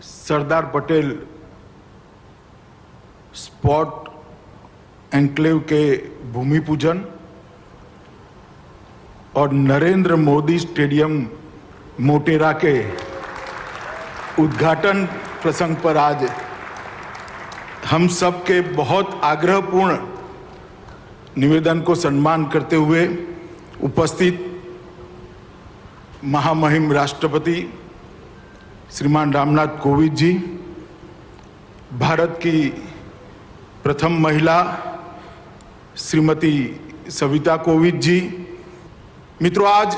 Sardar Patel sport enclave के भूमि पूजन और नरेंद्र मोदी स्टेडियम मोटेरा के उद्घाटन प्रसंग पर आज हम सब के बहुत आग्रहपूर्ण निवेदन को सम्मान करते हुए उपस्थित महामहिम राष्ट्रपति श्रीमान रामनाथ कोविंद जी, भारत की प्रथम महिला श्रीमती सविता कोविंद जी। मित्रों, आज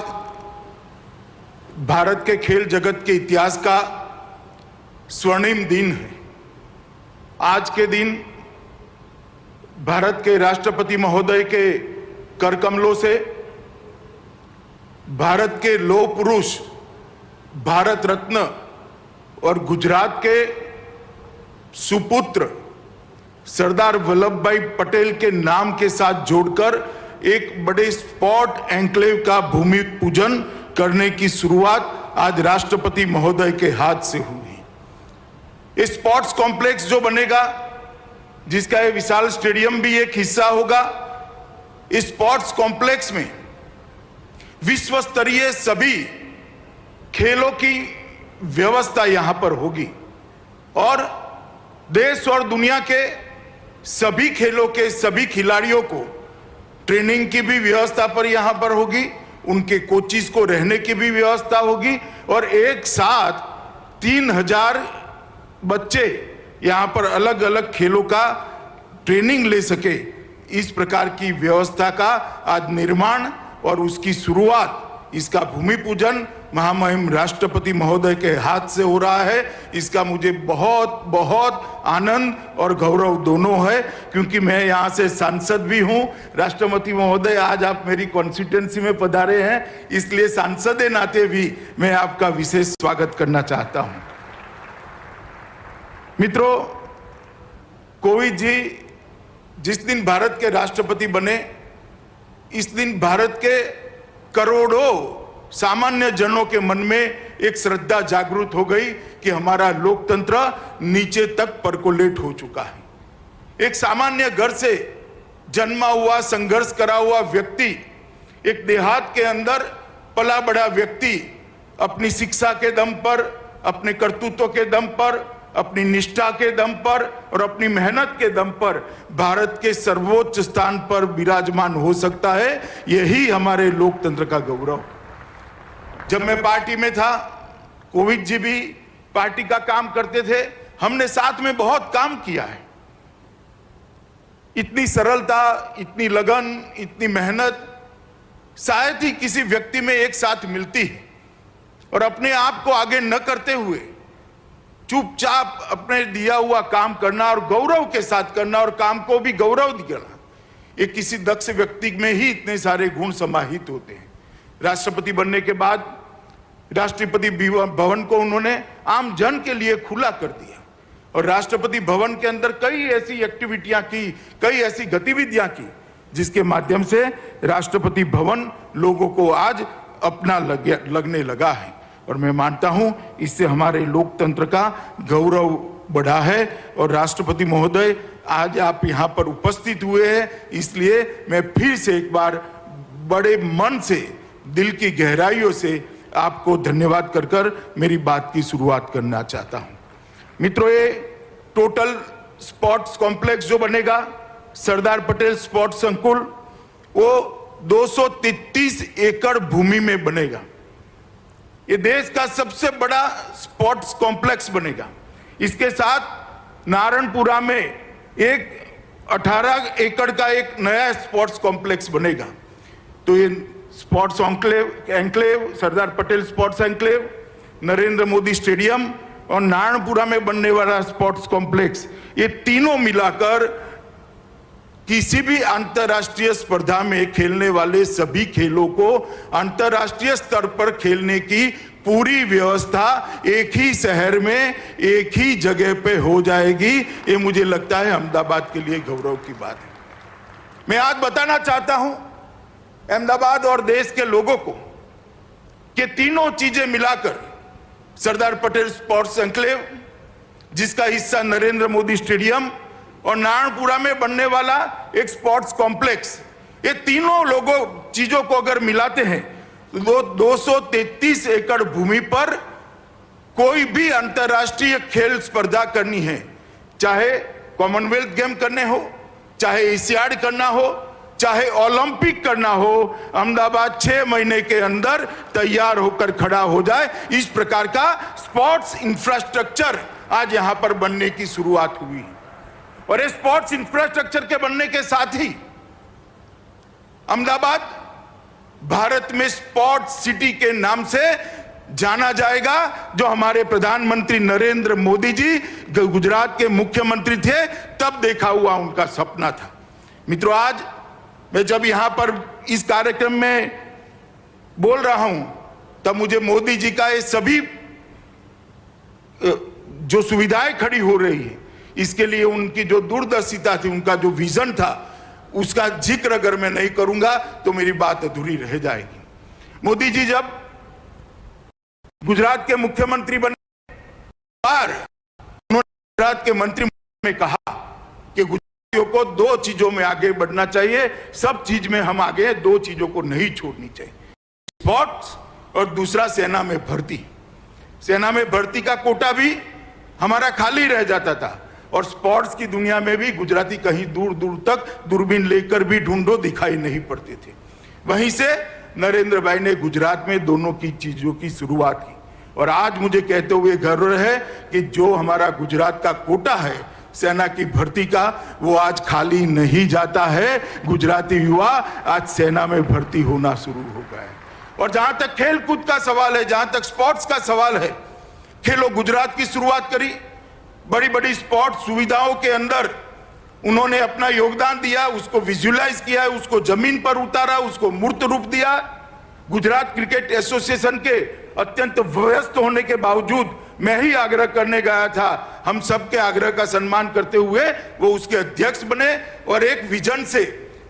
भारत के खेल जगत के इतिहास का स्वर्णिम दिन है। आज के दिन भारत के राष्ट्रपति महोदय के करकमलों से भारत के लौह पुरुष, भारत रत्न और गुजरात के सुपुत्र सरदार वल्लभ भाई पटेल के नाम के साथ जोड़कर एक बड़े स्पोर्ट एन्क्लेव का भूमि पूजन करने की शुरुआत आज राष्ट्रपति महोदय के हाथ से हुई। इस स्पोर्ट्स कॉम्प्लेक्स जो बनेगा, जिसका ये विशाल स्टेडियम भी एक हिस्सा होगा, इस स्पोर्ट्स कॉम्प्लेक्स में विश्व स्तरीय सभी खेलों की व्यवस्था यहां पर होगी और देश और दुनिया के सभी खेलों के सभी खिलाड़ियों को ट्रेनिंग की भी व्यवस्था पर यहां पर होगी, उनके कोचिज को रहने की भी व्यवस्था होगी और एक साथ 3000 बच्चे यहां पर अलग अलग खेलों का ट्रेनिंग ले सके, इस प्रकार की व्यवस्था का आज निर्माण और उसकी शुरुआत, इसका भूमि पूजन महामहिम राष्ट्रपति महोदय के हाथ से हो रहा है। इसका मुझे बहुत बहुत आनंद और गौरव दोनों है, क्योंकि मैं यहाँ से सांसद भी हूँ। राष्ट्रपति महोदय, आज आप मेरी कॉन्स्टिट्यूएंसी में पधारे हैं, इसलिए सांसद के नाते भी मैं आपका विशेष स्वागत करना चाहता हूँ। मित्रों, कोविंद जी जिस दिन भारत के राष्ट्रपति बने, इस दिन भारत के करोड़ों सामान्य जनों के मन में एक श्रद्धा जागृत हो गई कि हमारा लोकतंत्र नीचे तक परकोलेट हो चुका है। एक सामान्य घर से जन्मा हुआ, संघर्ष करा हुआ व्यक्ति, एक देहात के अंदर पला बड़ा व्यक्ति अपनी शिक्षा के दम पर, अपने कर्तृत्व के दम पर, अपनी निष्ठा के दम पर और अपनी मेहनत के दम पर भारत के सर्वोच्च स्थान पर विराजमान हो सकता है। यही हमारे लोकतंत्र का गौरव। जब मैं पार्टी में था, कोविंद जी भी पार्टी का काम करते थे, हमने साथ में बहुत काम किया है। इतनी सरलता, इतनी लगन, इतनी मेहनत शायद ही किसी व्यक्ति में एक साथ मिलती है। और अपने आप को आगे न करते हुए चुपचाप अपने दिया हुआ काम करना और गौरव के साथ करना और काम को भी गौरव देना, ये किसी दक्ष व्यक्ति में ही इतने सारे गुण समाहित होते हैं। राष्ट्रपति बनने के बाद राष्ट्रपति भवन को उन्होंने आम जन के लिए खुला कर दिया और राष्ट्रपति भवन के अंदर कई ऐसी एक्टिविटियां की, कई ऐसी गतिविधियां की, जिसके माध्यम से राष्ट्रपति भवन लोगों को आज अपना लगने लगा है। और मैं मानता हूं इससे हमारे लोकतंत्र का गौरव बढ़ा है। और राष्ट्रपति महोदय, आज आप यहां पर उपस्थित हुए हैं, इसलिए मैं फिर से एक बार बड़े मन से, दिल की गहराइयों से आपको धन्यवाद कर कर मेरी बात की शुरुआत करना चाहता हूं। मित्रों, ये टोटल स्पोर्ट्स कॉम्प्लेक्स जो बनेगा, सरदार पटेल स्पोर्ट्स संकुल, वो 233 एकड़ भूमि में बनेगा। ये देश का सबसे बड़ा स्पोर्ट्स कॉम्प्लेक्स बनेगा। इसके साथ नारायणपुरा में एक 18 एकड़ का एक नया स्पोर्ट्स कॉम्प्लेक्स बनेगा। तो ये sports enclave, Sardar Patel sports enclave, Narendra Modi stadium और नारायणपुरा में बनने वाला स्पोर्ट्स कॉम्प्लेक्स, ये तीनों मिलाकर किसी भी अंतर्राष्ट्रीय स्पर्धा में खेलने वाले सभी खेलों को अंतर्राष्ट्रीय स्तर पर खेलने की पूरी व्यवस्था एक ही शहर में, एक ही जगह पे हो जाएगी। ये मुझे लगता है अहमदाबाद के लिए गौरव की बात है। मैं आज बताना चाहता हूं अहमदाबाद और देश के लोगों को कि तीनों चीजें मिलाकर सरदार पटेल स्पोर्ट्स एन्क्लेव जिसका हिस्सा नरेंद्र मोदी स्टेडियम और नारायणपुरा में बनने वाला एक स्पोर्ट्स कॉम्प्लेक्स, ये तीनों चीजों को अगर मिलाते हैं तो 233 एकड़ भूमि पर कोई भी अंतर्राष्ट्रीय खेल स्पर्धा करनी है, चाहे कॉमनवेल्थ गेम करने हो, चाहे एशियाड करना हो, चाहे ओलंपिक करना हो, अहमदाबाद 6 महीने के अंदर तैयार होकर खड़ा हो जाए। इस प्रकार का स्पोर्ट्स इंफ्रास्ट्रक्चर आज यहां पर बनने की शुरुआत हुई और इस स्पोर्ट्स इंफ्रास्ट्रक्चर के बनने के साथ ही अहमदाबाद भारत में स्पोर्ट्स सिटी के नाम से जाना जाएगा, जो हमारे प्रधानमंत्री नरेंद्र मोदी जी गुजरात के मुख्यमंत्री थे तब देखा हुआ उनका सपना था। मित्रों, आज मैं जब यहां पर इस कार्यक्रम में बोल रहा हूं तब मुझे मोदी जी का ये सभी जो सुविधाएं खड़ी हो रही है, इसके लिए उनकी जो दूरदर्शिता थी, उनका जो विजन था, उसका जिक्र अगर मैं नहीं करूंगा तो मेरी बात अधूरी रह जाएगी। मोदी जी जब गुजरात के मुख्यमंत्री बने, उन्होंने गुजरात के मंत्रिमंडल में कहा कि गुजरातियों को 2 चीजों में आगे बढ़ना चाहिए, सब चीज में हम आगे हैं, 2 चीजों को नहीं छोड़नी चाहिए, स्पोर्ट्स और दूसरा सेना में भर्ती। सेना में भर्ती का कोटा भी हमारा खाली रह जाता था और स्पोर्ट्स की दुनिया में भी गुजराती कहीं दूर दूर तक दूरबीन लेकर भी ढूंढो दिखाई नहीं पड़ते थे। वहीं से नरेंद्र भाई ने गुजरात में दोनों की चीजों की शुरुआत की और आज मुझे कहते हुए गर्व है कि जो हमारा गुजरात का कोटा है सेना की भर्ती का, वो आज खाली नहीं जाता है। गुजराती युवा आज सेना में भर्ती होना शुरू हो गया है। और जहां तक खेल कूद का सवाल है, जहां तक स्पोर्ट्स का सवाल है, खेलो गुजरात की शुरुआत करी, बड़ी बड़ी स्पोर्ट्स सुविधाओं के अंदर उन्होंने अपना योगदान दिया, उसको विजुअलाइज किया, उसको जमीन पर उतारा, उसको मूर्त रूप दिया। गुजरात क्रिकेट एसोसिएशन के अत्यंत व्यस्त होने के बावजूद मैं ही आग्रह करने गया था, हम सबके आग्रह का सम्मान करते हुए वो उसके अध्यक्ष बने और एक विजन से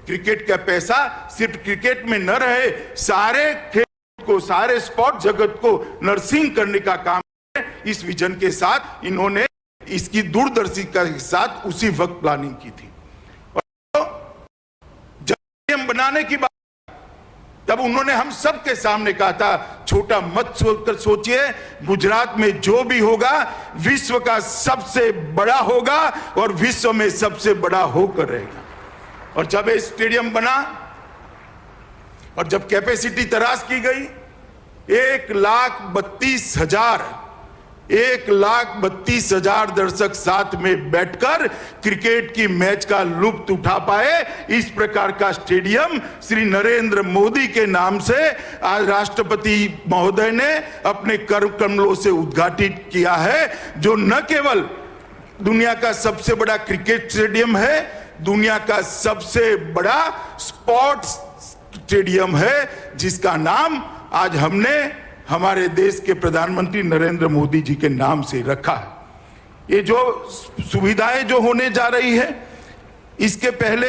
क्रिकेट का पैसा सिर्फ क्रिकेट में न रहे, सारे खेल को, सारे स्पोर्ट जगत को नर्सिंग करने का काम है। इस विजन के साथ इन्होंने इसकी दूरदर्शिता के साथ उसी वक्त प्लानिंग की थी और जब हम बनाने की बात तब उन्होंने हम सबके सामने कहा था, छोटा मत सोचकर सोचिए, गुजरात में जो भी होगा विश्व का सबसे बड़ा होगा और विश्व में सबसे बड़ा होकर रहेगा। और जब ये स्टेडियम बना और जब कैपेसिटी तराश की गई, 1,32,000 दर्शक साथ में बैठकर क्रिकेट की मैच का लुत्फ उठा पाए, इस प्रकार का स्टेडियम श्री नरेंद्र मोदी के नाम से आज राष्ट्रपति महोदय ने अपने कर कमलों से उद्घाटित किया है, जो न केवल दुनिया का सबसे बड़ा क्रिकेट स्टेडियम है, दुनिया का सबसे बड़ा स्पोर्ट्स स्टेडियम है, जिसका नाम आज हमने हमारे देश के प्रधानमंत्री नरेंद्र मोदी जी के नाम से रखा है। ये जो सुविधाएं जो होने जा रही है, इसके पहले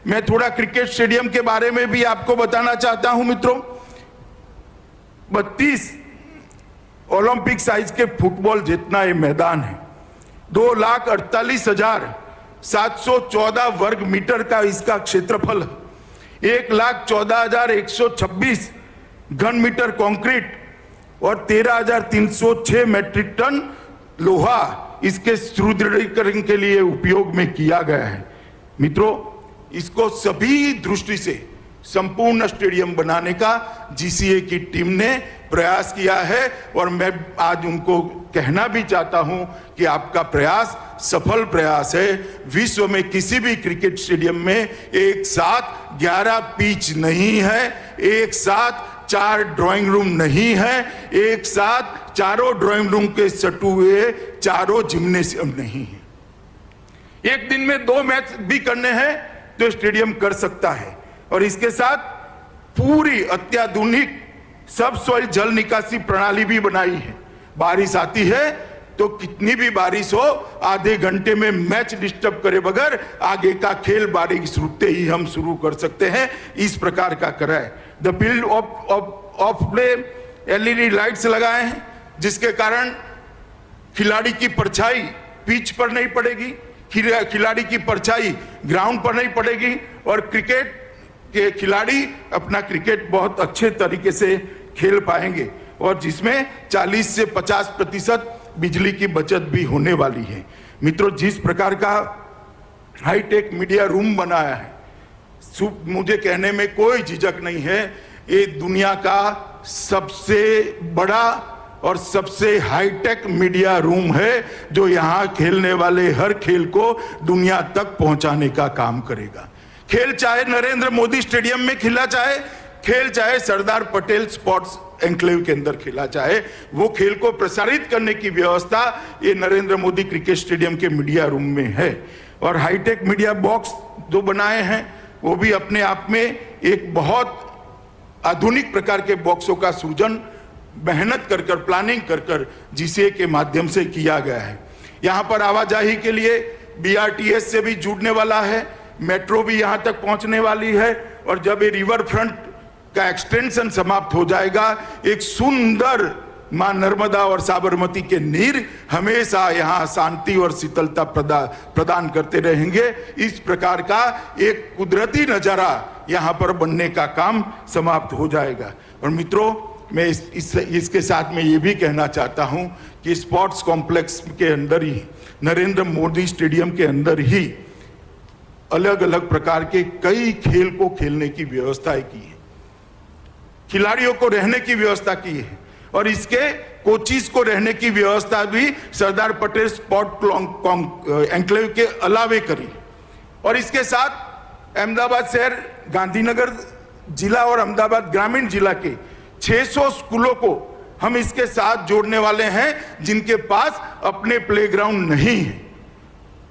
मैं थोड़ा क्रिकेट स्टेडियम के बारे में भी आपको बताना चाहता हूं मित्रों। 32 ओलंपिक साइज के फुटबॉल जितना ये मैदान है, 2,48,714 वर्ग मीटर का इसका क्षेत्रफल है, 1,14,126 घन मीटर कंक्रीट और 13,306 मैट्रिक टन लोहा इसके सुदृढ़ीकरण के लिए उपयोग में किया गया है। मित्रों, इसको सभी दृष्टि से संपूर्ण स्टेडियम बनाने का जीसीए की टीम ने प्रयास किया है और मैं आज उनको कहना भी चाहता हूं कि आपका प्रयास सफल प्रयास है। विश्व में किसी भी क्रिकेट स्टेडियम में एक साथ 11 पिच नहीं है, एक साथ 4 ड्राइंग रूम नहीं है, एक साथ चारों ड्राइंग रूम के सटू हुए चारों जिम्नेशियम नहीं है। एक दिन में 2 मैच भी करने हैं तो स्टेडियम कर सकता है और इसके साथ पूरी अत्याधुनिक सब सॉइल जल निकासी प्रणाली भी बनाई है। बारिश आती है तो कितनी भी बारिश हो, आधे घंटे में मैच डिस्टर्ब करे बगैर आगे का खेल बारिश रुकते ही हम शुरू कर सकते हैं, इस प्रकार का करा है। The field of play LED lights लगाए हैं, जिसके कारण खिलाड़ी की परछाई पिच पर नहीं पड़ेगी, खिलाड़ी की परछाई ग्राउंड पर नहीं पड़ेगी और क्रिकेट के खिलाड़ी अपना क्रिकेट बहुत अच्छे तरीके से खेल पाएंगे और जिसमें 40 से 50% बिजली की बचत भी होने वाली है। मित्रों, जिस प्रकार का हाईटेक मीडिया रूम बनाया है, मुझे कहने में कोई झिझक नहीं है, ये दुनिया का सबसे बड़ा और सबसे हाईटेक मीडिया रूम है जो यहाँ खेलने वाले हर खेल को दुनिया तक पहुंचाने का काम करेगा। खेल चाहे नरेंद्र मोदी स्टेडियम में खेला चाहे सरदार पटेल स्पोर्ट्स एन्क्लेव के अंदर खेला चाहे, वो खेल को प्रसारित करने की व्यवस्था ये नरेंद्र मोदी क्रिकेट स्टेडियम के मीडिया रूम में है। और हाईटेक मीडिया बॉक्स जो बनाए हैं वो भी अपने आप में एक बहुत आधुनिक प्रकार के बॉक्सों का सृजन मेहनत कर प्लानिंग कर जीसीए के माध्यम से किया गया है। यहाँ पर आवाजाही के लिए बीआरटीएस से भी जुड़ने वाला है, मेट्रो भी यहाँ तक पहुँचने वाली है और जब ये रिवर फ्रंट का एक्सटेंशन समाप्त हो जाएगा, एक सुंदर मां नर्मदा और साबरमती के नीर हमेशा यहाँ शांति और शीतलता प्रदान करते रहेंगे। इस प्रकार का एक कुदरती नजारा यहाँ पर बनने का काम समाप्त हो जाएगा। और मित्रों, मैं इसके साथ में ये भी कहना चाहता हूँ कि स्पोर्ट्स कॉम्प्लेक्स के अंदर ही, नरेंद्र मोदी स्टेडियम के अंदर ही अलग अलग प्रकार के कई खेल को खेलने की व्यवस्था की है, खिलाड़ियों को रहने की व्यवस्था की है और इसके कोचिस को रहने की व्यवस्था भी सरदार पटेल स्पोर्ट एन्क्लेव के अलावे करी। और इसके साथ अहमदाबाद शहर, गांधीनगर जिला और अहमदाबाद ग्रामीण जिला के 600 स्कूलों को हम इसके साथ जोड़ने वाले हैं जिनके पास अपने प्लेग्राउंड नहीं है।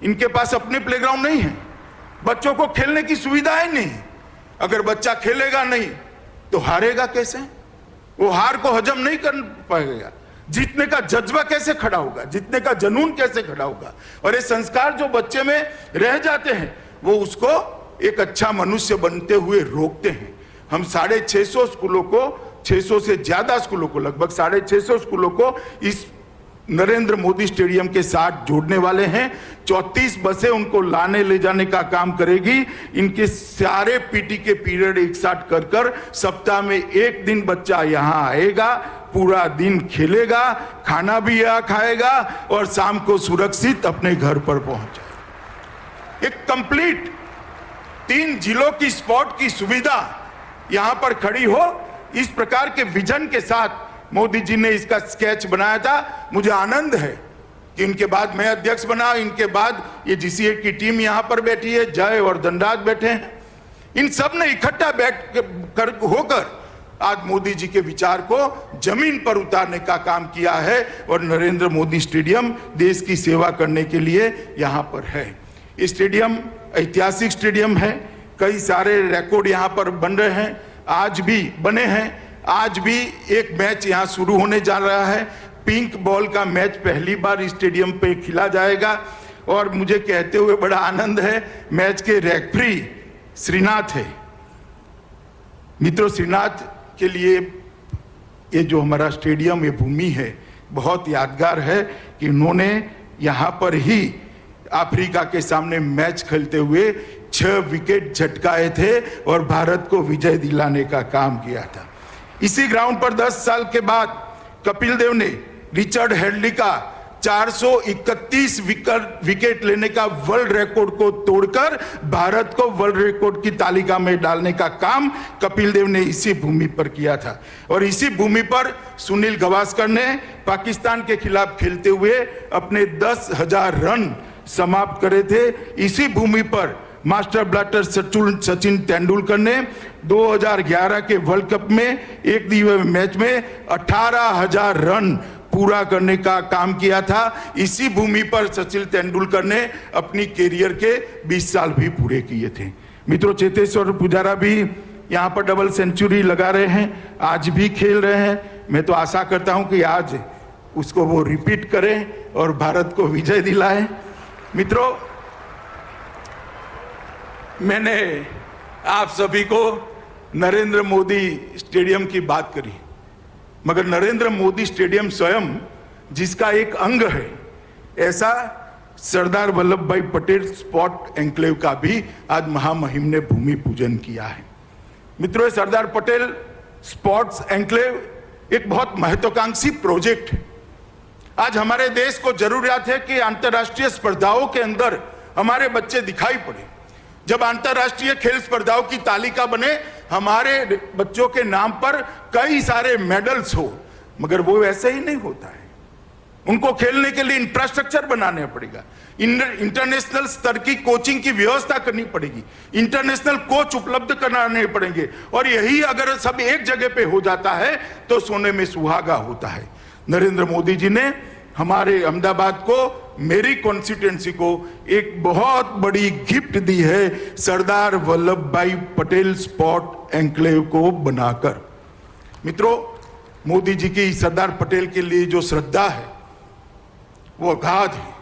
इनके पास अपने प्लेग्राउंड नहीं है, बच्चों को खेलने की सुविधाएं नहीं। अगर बच्चा खेलेगा नहीं तो हारेगा कैसे? वो हार को हजम नहीं कर पाएगा। जीतने का जज्बा कैसे खड़ा होगा, जीतने का जुनून कैसे खड़ा होगा? और ये संस्कार जो बच्चे में रह जाते हैं वो उसको एक अच्छा मनुष्य बनते हुए रोकते हैं। हम 650 स्कूलों को, 600 से ज्यादा स्कूलों को, लगभग 650 स्कूलों को इस नरेंद्र मोदी स्टेडियम के साथ जोड़ने वाले हैं। 34 बसें उनको लाने ले जाने का काम करेगी। इनके सारे पीटी के पीरियड एक साथ कर सप्ताह में एक दिन बच्चा यहाँ आएगा, पूरा दिन खेलेगा, खाना भी यहाँ खाएगा और शाम को सुरक्षित अपने घर पर पहुंच जाएगा। एक कंप्लीट 3 जिलों की स्पोर्ट की सुविधा यहाँ पर खड़ी हो, इस प्रकार के विजन के साथ मोदी जी ने इसका स्केच बनाया था। मुझे आनंद है कि इनके बाद मैं अध्यक्ष बना, इनके बाद ये जीसीए की टीम यहाँ पर बैठी है, जय और दंडात बैठे हैं। इन सब ने इकट्ठा होकर आज मोदी जी के विचार को जमीन पर उतारने का काम किया है और नरेंद्र मोदी स्टेडियम देश की सेवा करने के लिए यहाँ पर है। ये स्टेडियम ऐतिहासिक स्टेडियम है, कई सारे रिकॉर्ड यहाँ पर बन रहे हैं, आज भी बने हैं। आज भी एक मैच यहाँ शुरू होने जा रहा है, पिंक बॉल का मैच पहली बार इस स्टेडियम पे खेला जाएगा। और मुझे कहते हुए बड़ा आनंद है, मैच के रेफरी श्रीनाथ है। मित्रों, श्रीनाथ के लिए ये जो हमारा स्टेडियम, ये भूमि है, बहुत यादगार है कि उन्होंने यहाँ पर ही अफ्रीका के सामने मैच खेलते हुए 6 विकेट झटकाए थे और भारत को विजय दिलाने का काम किया था। इसी ग्राउंड पर 10 साल के बाद कपिल देव ने रिचर्ड हेडली का 431 विकेट लेने का वर्ल्ड रिकॉर्ड को तोड़कर भारत को वर्ल्ड रिकॉर्ड की तालिका में डालने का काम कपिल देव ने इसी भूमि पर किया था। और इसी भूमि पर सुनील गावस्कर ने पाकिस्तान के खिलाफ खेलते हुए अपने 10,000 रन समाप्त करे थे। इसी भूमि पर मास्टर ब्लास्टर सचिन तेंदुलकर ने 2011 के वर्ल्ड कप में एक दिवसीय मैच में 18,000 रन पूरा करने का काम किया था। इसी भूमि पर सचिन तेंदुलकर ने अपनी कैरियर के 20 साल भी पूरे किए थे। मित्रों, चेतेश्वर पुजारा भी यहाँ पर डबल सेंचुरी लगा रहे हैं, आज भी खेल रहे हैं। मैं तो आशा करता हूँ कि आज उसको वो रिपीट करें और भारत को विजय दिलाएं। मित्रों, मैंने आप सभी को नरेंद्र मोदी स्टेडियम की बात करी, मगर नरेंद्र मोदी स्टेडियम स्वयं जिसका एक अंग है, ऐसा सरदार वल्लभ भाई पटेल स्पोर्ट एन्क्लेव का भी आज महामहिम ने भूमि पूजन किया है। मित्रों, सरदार पटेल स्पोर्ट्स एन्क्लेव एक बहुत महत्वाकांक्षी प्रोजेक्ट है। आज हमारे देश को जरूरत है कि अंतर्राष्ट्रीय स्पर्धाओं के अंदर हमारे बच्चे दिखाई पड़े। जब अंतर्राष्ट्रीय खेल स्पर्धाओं की तालिका बने, हमारे बच्चों के नाम पर कई सारे मेडल्स हो, मगर वो वैसे ही नहीं होता है। उनको खेलने के लिए इंफ्रास्ट्रक्चर बनाना पड़ेगा, इंटरनेशनल स्तर की कोचिंग की व्यवस्था करनी पड़ेगी, इंटरनेशनल कोच उपलब्ध कराने पड़ेंगे, और यही अगर सब एक जगह पे हो जाता है तो सोने में सुहागा होता है। नरेंद्र मोदी जी ने हमारे अहमदाबाद को, मेरी कॉन्स्टिट्यूएंसी को एक बहुत बड़ी गिफ्ट दी है सरदार वल्लभ भाई पटेल स्पोर्ट एन्क्लेव को बनाकर। मित्रों, मोदी जी की सरदार पटेल के लिए जो श्रद्धा है वो अगाध है।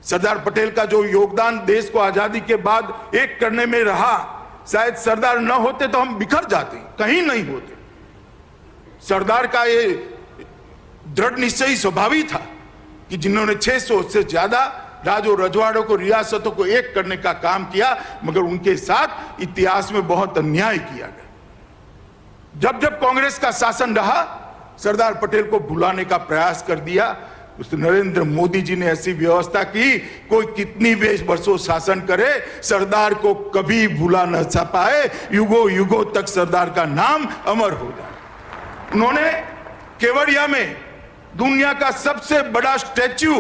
सरदार पटेल का जो योगदान देश को आजादी के बाद एक करने में रहा, शायद सरदार न होते तो हम बिखर जाते, कहीं नहीं होते। सरदार का ये दृढ़ निश्चयी स्वभावी था कि जिन्होंने 600 से ज्यादा राज और रजवाड़ों को, रियासतों को एक करने का काम किया, मगर उनके साथ इतिहास में बहुत अन्याय किया गया। जब जब कांग्रेस का शासन रहा, सरदार पटेल को भुलाने का प्रयास कर दिया। उस नरेंद्र मोदी जी ने ऐसी व्यवस्था की, कोई कितनी वर्षों शासन करे, सरदार को कभी भुला न पाए, युगों युगों तक सरदार का नाम अमर हो जाए। उन्होंने केवड़िया में दुनिया का सबसे बड़ा स्टैच्यू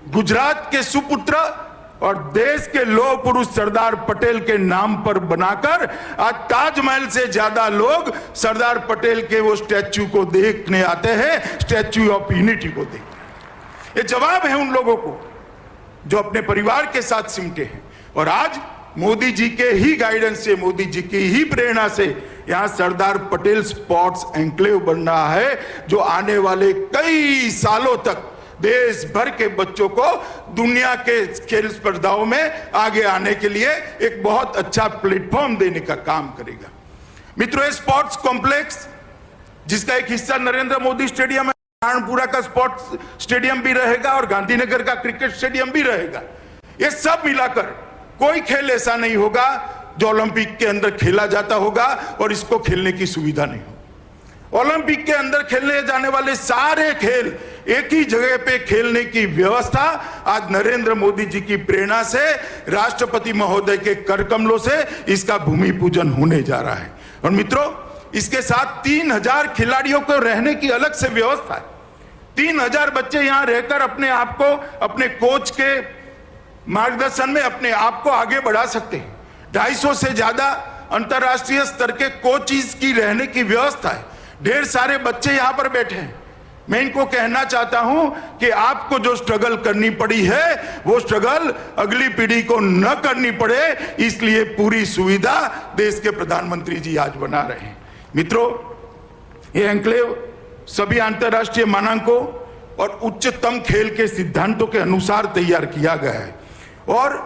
गुजरात के सुपुत्र और देश के लौह पुरुष सरदार पटेल के नाम पर बनाकर आज ताजमहल से ज्यादा लोग सरदार पटेल के वो स्टैच्यू को देखने आते हैं, स्टैच्यू ऑफ यूनिटी को देखते हैं। ये जवाब है उन लोगों को जो अपने परिवार के साथ सिमटे हैं। और आज मोदी जी के ही गाइडेंस से, मोदी जी की ही प्रेरणा से यहां सरदार पटेल स्पोर्ट्स एन्क्लेव बन रहा है, जो आने वाले कई सालों तक देश भर के बच्चों को दुनिया के खेल स्पर्धाओं में आगे आने के लिए एक बहुत अच्छा प्लेटफॉर्म देने का काम करेगा। मित्रों, स्पोर्ट्स कॉम्प्लेक्स जिसका एक हिस्सा नरेंद्र मोदी स्टेडियम है, कानपुरा का स्पोर्ट्स स्टेडियम भी रहेगा और गांधीनगर का क्रिकेट स्टेडियम भी रहेगा। ये सब मिलाकर कोई खेल ऐसा नहीं होगा जो ओलंपिक के अंदर खेला जाता होगा और इसको खेलने की सुविधा नहीं होगी। ओलंपिक के अंदर खेलने जाने वाले सारे खेल एक ही जगह पे खेलने की व्यवस्था आज नरेंद्र मोदी जी की प्रेरणा से, राष्ट्रपति महोदय के कर कमलों से इसका भूमि पूजन होने जा रहा है। और मित्रों, इसके साथ 3000 खिलाड़ियों को रहने की अलग से व्यवस्था है। 3000 बच्चे यहां रहकर अपने आप को, अपने कोच के मार्गदर्शन में अपने आप को आगे बढ़ा सकते हैं। 250 से ज्यादा अंतरराष्ट्रीय स्तर के कोचेस की रहने की व्यवस्था है। ढेर सारे बच्चे यहां पर बैठे हैं। मैं इनको कहना चाहता हूं कि आपको जो स्ट्रगल करनी पड़ी है, वो स्ट्रगल अगली पीढ़ी को न करनी पड़े, इसलिए पूरी सुविधा देश के प्रधानमंत्री जी आज बना रहे हैं। मित्रों, ये एन्क्लेव सभी अंतरराष्ट्रीय मानकों और उच्चतम खेल के सिद्धांतों के अनुसार तैयार किया गया है और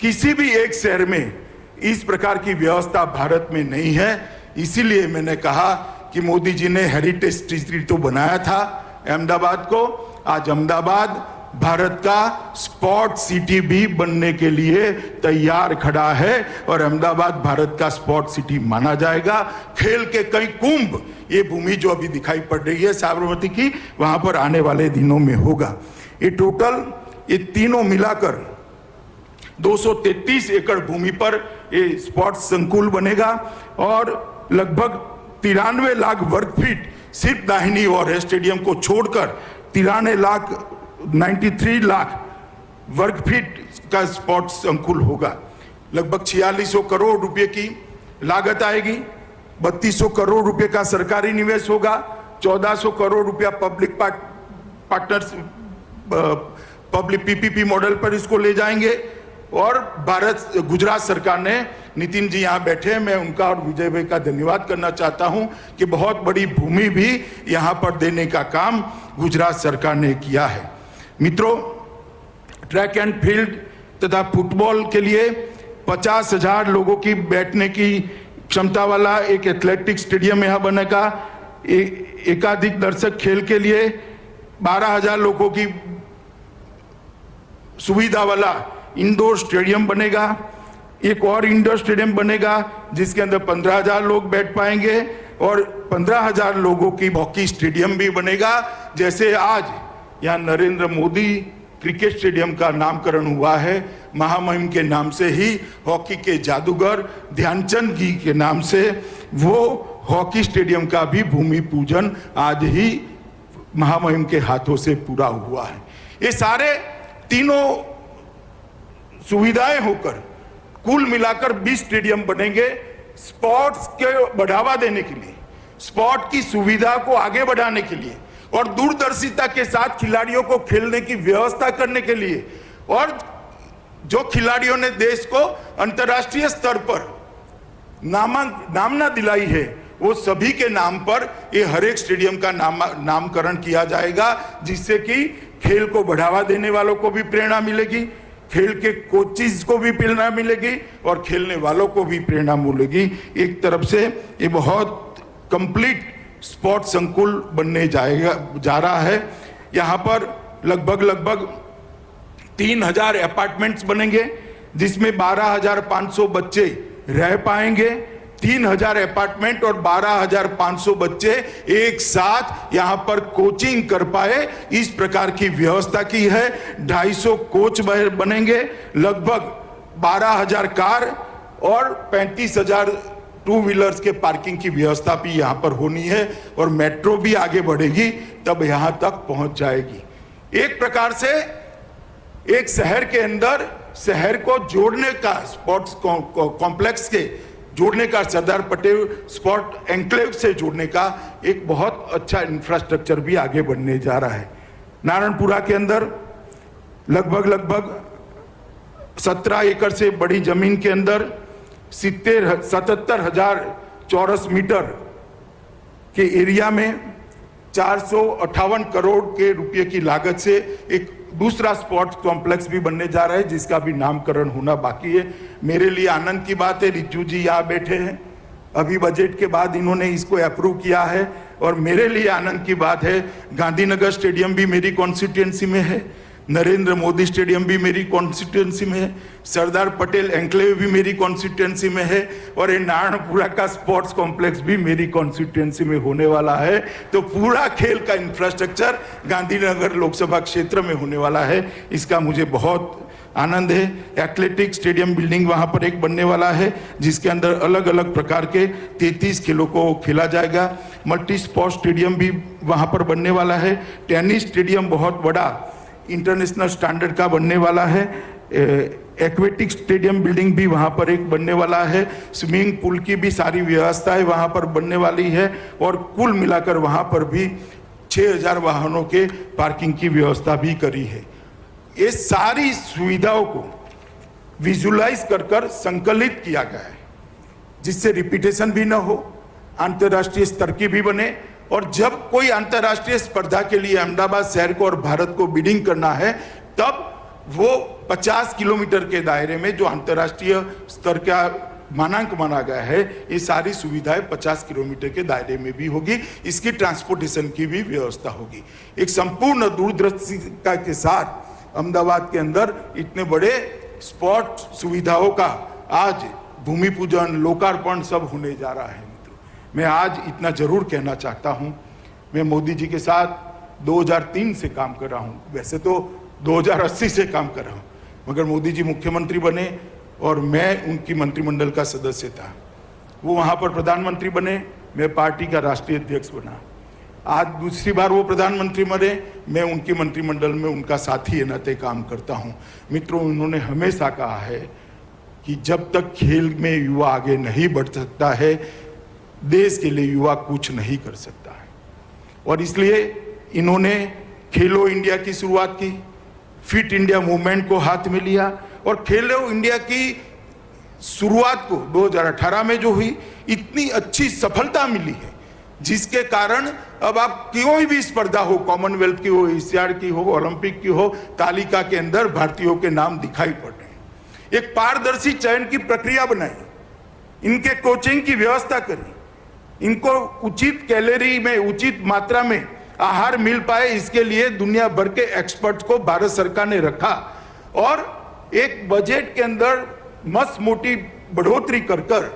किसी भी एक शहर में इस प्रकार की व्यवस्था भारत में नहीं है। इसीलिए मैंने कहा कि मोदी जी ने हेरिटेज सिटी तो बनाया था अहमदाबाद को, आज अहमदाबाद भारत का स्पोर्ट सिटी भी बनने के लिए तैयार खड़ा है और अहमदाबाद भारत का स्पोर्ट सिटी माना जाएगा। खेल के कई कुंभ, ये भूमि जो अभी दिखाई पड़ रही है साबरमती की, वहां पर आने वाले दिनों में होगा। ये टोटल, ये तीनों मिलाकर 233 एकड़ भूमि पर ये स्पोर्ट्स संकुल बनेगा और लगभग 93 लाख वर्ग फीट सिर्फ दाहिनी ओर है, स्टेडियम को छोड़कर 93 लाख वर्ग फीट का स्पोर्ट्स संकुल होगा। लगभग 4600 करोड़ रुपए की लागत आएगी, 3200 करोड़ रुपए का सरकारी निवेश होगा, 1400 करोड़ रुपया public partners public PPP model पर इसको ले जाएंगे। और गुजरात सरकार ने, नितिन जी यहाँ बैठे हैं, मैं उनका और विजय भाई का धन्यवाद करना चाहता हूं कि बहुत बड़ी भूमि भी यहाँ पर देने का काम गुजरात सरकार ने किया है। मित्रों, ट्रैक एंड फील्ड तथा फुटबॉल के लिए 50,000 लोगों की बैठने की क्षमता वाला एक एथलेटिक स्टेडियम यहाँ बनेगा। एकाधिक दर्शक खेल के लिए 12,000 लोगों की सुविधा वाला इंडोर स्टेडियम बनेगा, एक और इंडोर स्टेडियम बनेगा जिसके अंदर 15,000 लोग बैठ पाएंगे, और 15,000 लोगों की हॉकी स्टेडियम भी बनेगा। जैसे आज यहाँ नरेंद्र मोदी क्रिकेट स्टेडियम का नामकरण हुआ है, महामहिम के नाम से ही हॉकी के जादूगर ध्यानचंद जी के नाम से वो हॉकी स्टेडियम का भी भूमि पूजन आज ही महामहिम के हाथों से पूरा हुआ है। ये सारे तीनों सुविधाएं होकर कुल मिलाकर 20 स्टेडियम बनेंगे स्पोर्ट्स के बढ़ावा देने के लिए, स्पोर्ट की सुविधा को आगे बढ़ाने के लिए, और दूरदर्शिता के साथ खिलाड़ियों को खेलने की व्यवस्था करने के लिए, और जो खिलाड़ियों ने देश को अंतर्राष्ट्रीय स्तर पर नामना दिलाई है वो सभी के नाम पर ये हर एक स्टेडियम का नामकरण किया जाएगा, जिससे कि खेल को बढ़ावा देने वालों को भी प्रेरणा मिलेगी, खेल के कोचिज को भी प्रेरणा मिलेगी और खेलने वालों को भी प्रेरणा मिलेगी। एक तरफ से ये बहुत कंप्लीट स्पोर्ट संकुल बनने जा रहा है। यहाँ पर लगभग 3,000 अपार्टमेंट्स बनेंगे जिसमें 12,500 बच्चे रह पाएंगे। 3,000 अपार्टमेंट और 12,500 बच्चे एक साथ यहाँ पर कोचिंग कर पाए, इस प्रकार की व्यवस्था की है। 250 कोच बनेंगे, लगभग 12,000 कार और 35,000 टू व्हीलर्स के पार्किंग की व्यवस्था भी यहाँ पर होनी है, और मेट्रो भी आगे बढ़ेगी तब यहाँ तक पहुंच जाएगी। एक प्रकार से एक शहर के अंदर शहर को जोड़ने का, स्पोर्ट्स कॉम्प्लेक्स के जोड़ने का, सरदार पटेल स्पोर्ट एन्क्लेव से जोड़ने का एक बहुत अच्छा इंफ्रास्ट्रक्चर भी आगे बढ़ने जा रहा है। नारायणपुरा के अंदर लगभग 17 एकड़ से बड़ी जमीन के अंदर 77,000 चौरस मीटर के एरिया में 458 करोड़ के रुपए की लागत से एक दूसरा स्पोर्ट्स कॉम्प्लेक्स भी बनने जा रहा है, जिसका भी नामकरण होना बाकी है। मेरे लिए आनंद की बात है, रिचू जी यहाँ बैठे हैं, अभी बजट के बाद इन्होंने इसको अप्रूव किया है, और मेरे लिए आनंद की बात है गांधीनगर स्टेडियम भी मेरी कॉन्स्टिट्यूएंसी में है, नरेंद्र मोदी स्टेडियम भी मेरी कॉन्स्टिट्यूएंसी में है, सरदार पटेल एन्क्लेव भी मेरी कॉन्स्टिट्यूएंसी में है, और ये नारायणपुरा का स्पोर्ट्स कॉम्प्लेक्स भी मेरी कॉन्स्टिट्यूएंसी में होने वाला है। तो पूरा खेल का इंफ्रास्ट्रक्चर गांधीनगर लोकसभा क्षेत्र में होने वाला है, इसका मुझे बहुत आनंद है। एथलेटिक स्टेडियम बिल्डिंग वहां पर एक बनने वाला है, जिसके अंदर अलग अलग प्रकार के 33 खेलों को खेला जाएगा। मल्टी स्पोर्ट्स स्टेडियम भी वहां पर बनने वाला है। टेनिस स्टेडियम बहुत बड़ा इंटरनेशनल स्टैंडर्ड का बनने वाला है। एक्वेटिक स्टेडियम बिल्डिंग भी वहां पर एक बनने वाला है। स्विमिंग पूल की भी सारी व्यवस्थाएं वहां पर बनने वाली है, और कुल मिलाकर वहां पर भी 6,000 वाहनों के पार्किंग की व्यवस्था भी करी है। ये सारी सुविधाओं को विजुलाइज कर संकलित किया गया है, जिससे रिपीटेशन भी न हो, अंतर्राष्ट्रीय स्तर की भी बने, और जब कोई अंतर्राष्ट्रीय स्पर्धा के लिए अहमदाबाद शहर को और भारत को बिडिंग करना है, तब वो 50 किलोमीटर के दायरे में जो अंतर्राष्ट्रीय स्तर का मानांक माना गया है, ये सारी सुविधाएं 50 किलोमीटर के दायरे में भी होगी। इसकी ट्रांसपोर्टेशन की भी व्यवस्था होगी। एक संपूर्ण दूरदर्शिता के साथ अहमदाबाद के अंदर इतने बड़े स्पोर्ट सुविधाओं का आज भूमि पूजन, लोकार्पण सब होने जा रहा है। मैं आज इतना जरूर कहना चाहता हूं, मैं मोदी जी के साथ 2003 से काम कर रहा हूं, वैसे तो 2080 से काम कर रहा हूं, मगर मोदी जी मुख्यमंत्री बने और मैं उनकी मंत्रिमंडल का सदस्य था। वो वहां पर प्रधानमंत्री बने, मैं पार्टी का राष्ट्रीय अध्यक्ष बना। आज दूसरी बार वो प्रधानमंत्री बने, मैं उनकी मंत्रिमंडल में उनका साथी नाते काम करता हूं। मित्रों, उन्होंने हमेशा कहा है कि जब तक खेल में युवा आगे नहीं बढ़ सकता है, देश के लिए युवा कुछ नहीं कर सकता है। और इसलिए इन्होंने खेलो इंडिया की शुरुआत की, फिट इंडिया मूवमेंट को हाथ में लिया, और खेलो इंडिया की शुरुआत को 2018 में जो हुई, इतनी अच्छी सफलता मिली है, जिसके कारण अब आप कोई भी स्पर्धा हो, कॉमनवेल्थ की हो, एशियाड की हो, ओलंपिक की हो, तालिका के अंदर भारतीयों के नाम दिखाई पड़ रहे हैं। एक पारदर्शी चयन की प्रक्रिया बनाई, इनके कोचिंग की व्यवस्था करी, इनको उचित कैलोरी में, उचित मात्रा में आहार मिल पाए, इसके लिए दुनिया भर के एक्सपर्ट्स को भारत सरकार ने रखा, और एक बजट के अंदर मस्त मोटी बढ़ोतरी कर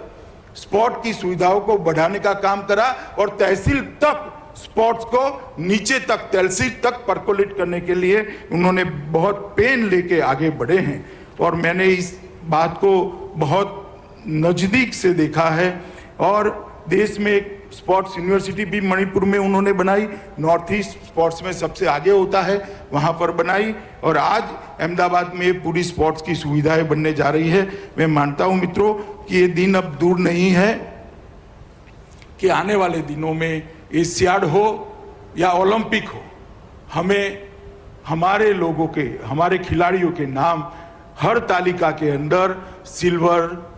स्पोर्ट की सुविधाओं को बढ़ाने का काम करा और तहसील तक स्पोर्ट्स को नीचे तक तहसील तक परकोलेट करने के लिए उन्होंने बहुत पेन लेके आगे बढ़े हैं। और मैंने इस बात को बहुत नजदीक से देखा है। और देश में एक स्पोर्ट्स यूनिवर्सिटी भी मणिपुर में उन्होंने बनाई, नॉर्थ ईस्ट स्पोर्ट्स में सबसे आगे होता है, वहां पर बनाई। और आज अहमदाबाद में पूरी स्पोर्ट्स की सुविधाएं बनने जा रही है। मैं मानता हूं मित्रों कि ये दिन अब दूर नहीं है कि आने वाले दिनों में एशियाड हो या ओलंपिक हो, हमें हमारे लोगों के, हमारे खिलाड़ियों के नाम हर तालिका के अंदर सिल्वर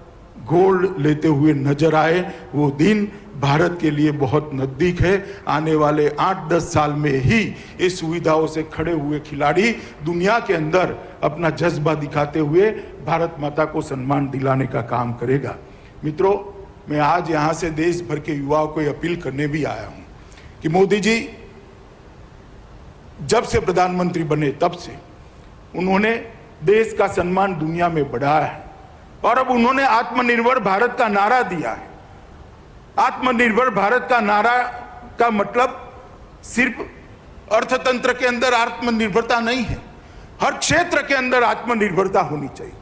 गोल्ड लेते हुए नजर आए। वो दिन भारत के लिए बहुत नजदीक है। आने वाले 8-10 साल में ही इस सुविधाओं से खड़े हुए खिलाड़ी दुनिया के अंदर अपना जज्बा दिखाते हुए भारत माता को सम्मान दिलाने का काम करेगा। मित्रों, मैं आज यहाँ से देश भर के युवाओं को अपील करने भी आया हूँ कि मोदी जी जब से प्रधानमंत्री बने तब से उन्होंने देश का सम्मान दुनिया में बढ़ाया है। और अब उन्होंने आत्मनिर्भर भारत का नारा दिया है। आत्मनिर्भर भारत का नारा का मतलब सिर्फ अर्थतंत्र के अंदर आत्मनिर्भरता नहीं है, हर क्षेत्र के अंदर आत्मनिर्भरता होनी चाहिए।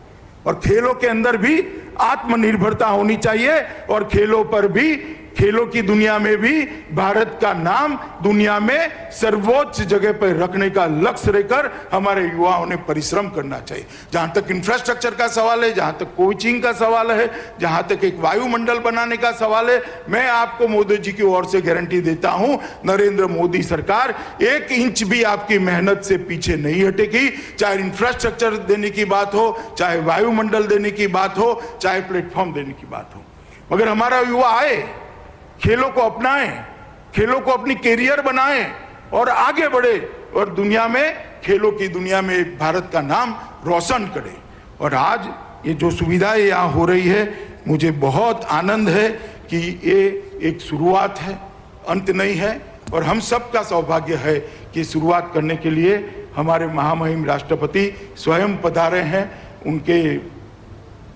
और खेलों के अंदर भी आत्मनिर्भरता होनी चाहिए। और खेलों पर भी, खेलों की दुनिया में भी भारत का नाम दुनिया में सर्वोच्च जगह पर रखने का लक्ष्य लेकर हमारे युवाओं ने परिश्रम करना चाहिए। जहां तक इंफ्रास्ट्रक्चर का सवाल है, जहां तक कोचिंग का सवाल है, जहां तक एक वायुमंडल बनाने का सवाल है, मैं आपको मोदी जी की ओर से गारंटी देता हूं, नरेंद्र मोदी सरकार 1 इंच भी आपकी मेहनत से पीछे नहीं हटेगी। चाहे इंफ्रास्ट्रक्चर देने की बात हो, चाहे वायुमंडल देने की बात हो, चाहे प्लेटफॉर्म देने की बात हो, मगर हमारा युवा आए, खेलों को अपनाएं, खेलों को अपनी कैरियर बनाएं और आगे बढ़े और दुनिया में, खेलों की दुनिया में भारत का नाम रोशन करे। और आज ये जो सुविधाएं यहाँ हो रही है, मुझे बहुत आनंद है कि ये एक शुरुआत है, अंत नहीं है। और हम सबका सौभाग्य है कि शुरुआत करने के लिए हमारे महामहिम राष्ट्रपति स्वयं पधारे हैं। उनके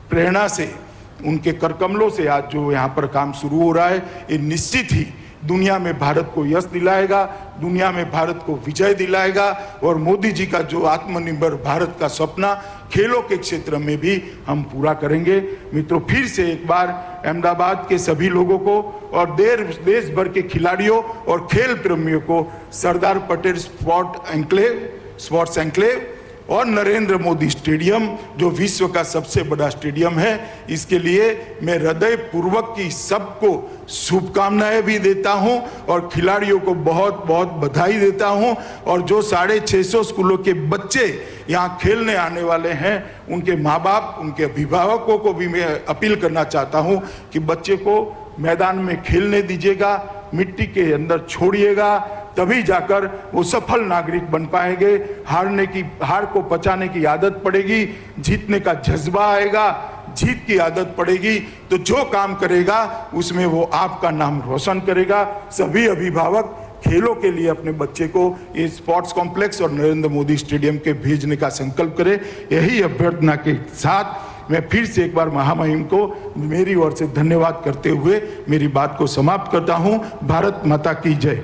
प्रेरणा से, उनके करकमलों से आज जो यहाँ पर काम शुरू हो रहा है, ये निश्चित ही दुनिया में भारत को यश दिलाएगा, दुनिया में भारत को विजय दिलाएगा। और मोदी जी का जो आत्मनिर्भर भारत का सपना खेलों के क्षेत्र में भी हम पूरा करेंगे। मित्रों, फिर से एक बार अहमदाबाद के सभी लोगों को और देश भर के खिलाड़ियों और खेल प्रेमियों को सरदार पटेल स्पोर्ट्स एन्क्लेव और नरेंद्र मोदी स्टेडियम, जो विश्व का सबसे बड़ा स्टेडियम है, इसके लिए मैं हृदय पूर्वक की सबको शुभकामनाएं भी देता हूं और खिलाड़ियों को बहुत बहुत बधाई देता हूं। और जो 650 स्कूलों के बच्चे यहां खेलने आने वाले हैं, उनके माँ बाप, उनके अभिभावकों को भी मैं अपील करना चाहता हूं कि बच्चे को मैदान में खेलने दीजिएगा, मिट्टी के अंदर छोड़िएगा, तभी जाकर वो सफल नागरिक बन पाएंगे। हार को पचाने की आदत पड़ेगी, जीतने का जज्बा आएगा, जीत की आदत पड़ेगी, तो जो काम करेगा उसमें वो आपका नाम रोशन करेगा। सभी अभिभावक खेलों के लिए अपने बच्चे को ये स्पोर्ट्स कॉम्प्लेक्स और नरेंद्र मोदी स्टेडियम के भेजने का संकल्प करें। यही अभ्यर्थना के साथ मैं फिर से एक बार महामहिम को मेरी ओर से धन्यवाद करते हुए मेरी बात को समाप्त करता हूं। भारत माता की जय।